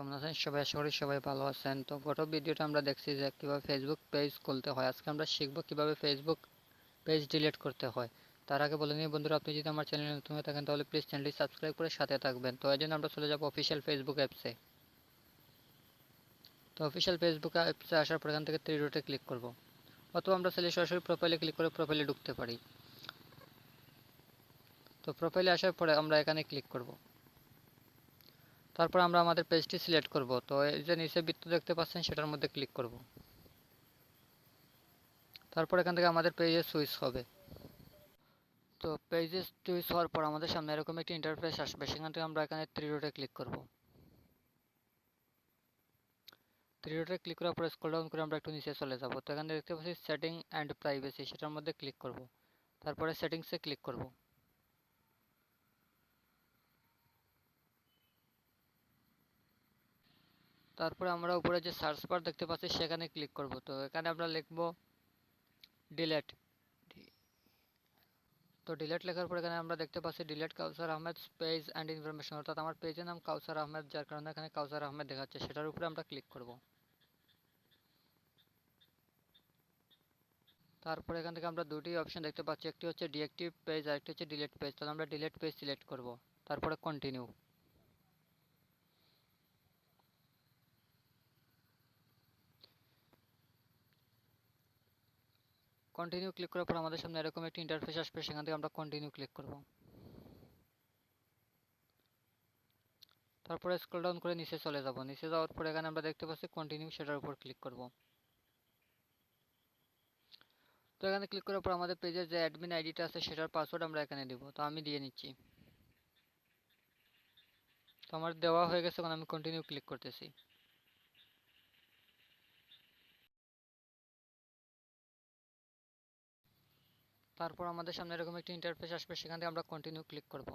কেমন আছেন সবাই? আশা করি সবাই ভালো আছেন। তো গত ভিডিওটা আমরা দেখছি যে কিভাবে ফেসবুক পেজ খুলতে হয়। আজকে আমরা শিখব কিভাবে ফেসবুক পেজ ডিলিট করতে হয়। তার আগে বলে নিই বন্ধুরা, আপনি যদি আমার চ্যানেলে নতুন হয়ে থাকেন তাহলে প্লিজ চ্যানেলটি সাবস্ক্রাইব করে সাথে থাকবেন। তো এই জন্য আমরা চলে যাব অফিসিয়াল ফেসবুক অ্যাপসে। তো অফিসিয়াল ফেসবুক অ্যাপসে আসার পর এখান থেকে থ্রি ডটে ক্লিক করব, অথবা আমরা চাইলে সরাসরি প্রোফাইলে ক্লিক করে প্রোফাইলে ঢুকতে পারি। তো প্রোফাইলে আসার পরে আমরা এখানে ক্লিক করব, তারপর আমরা আমাদের পেজটি সিলেক্ট করব। তো এই যে নিচে বৃত্ত দেখতে পাচ্ছেন সেটার মধ্যে ক্লিক করব, তারপর এখান থেকে আমাদের পেজে সুইচ হবে। তো পেজে চুজ হওয়ার পর আমাদের সামনে এরকম একটি ইন্টারফেস আসবে, সেখান থেকে আমরা এখানে থ্রি ডটে ক্লিক করব। থ্রি ডটে ক্লিক করার পর স্ক্রল ডাউন করে আমরা একটু নিচে চলে যাব। তো এখানে দেখতে পাচ্ছি সেটিং অ্যান্ড প্রাইভেসি, সেটার মধ্যে ক্লিক করব, তারপরে সেটিংসে ক্লিক করব। তারপরে আমরা উপরে যে সার্চ বার দেখতে পাচ্ছি সেখানে ক্লিক করব। তো এখানে আমরা লিখব ডিলেট। তো ডিলেট লেখার পর এখানে আমরা দেখতে পাচ্ছি delete Kawsar Ahmed page and information, অর্থাৎ আমার পেজের নাম কাউসার আহমেদ, যার কারণে এখানে কাউসার আহমেদ দেখাচ্ছে, সেটার উপরে আমরা ক্লিক করব। তারপরে এখান থেকে আমরা দুটি অপশন দেখতে পাচ্ছি, একটি হচ্ছে ডিএক্টিভ পেজ আর একটি হচ্ছে ডিলিট পেজ। তাহলে আমরা ডিলিট পেজ সিলেক্ট করব, তারপরে কন্টিনিউ। কন্টিনিউ ক্লিক করার পর আমাদের সামনে এরকম একটি ইন্টারফেস আসবে, সেখান থেকে আমরা কন্টিনিউ ক্লিক করব। তারপরে স্ক্রল ডাউন করে নিচে চলে যাব। নিচে যাওয়ার পর এখানে আমরা দেখতে পাচ্ছি কন্টিনিউ, সেটার উপর ক্লিক করব। তো এখানে ক্লিক করার পর আমাদের পেজের যে অ্যাডমিন আইডিটা আছে সেটার পাসওয়ার্ড আমরা এখানে দিব। তো আমি দিয়ে নিচ্ছি। তো আমার দেওয়া হয়ে গেছে, এখন আমি কন্টিনিউ ক্লিক করতেছি। তারপর আমাদের সামনে এরকম একটি ইন্টারফেস আসবে, সেখান থেকে আমরা কন্টিনিউ ক্লিক করব।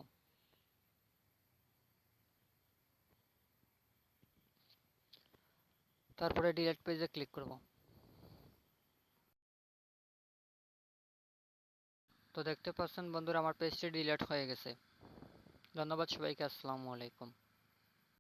তারপরে ডিলিট পেজে ক্লিক করব। তো দেখতে পাচ্ছেন বন্ধুরা, আমার পেজটি ডিলিট হয়ে গেছে। ধন্যবাদ সবাইকে। আসসালামু আলাইকুম।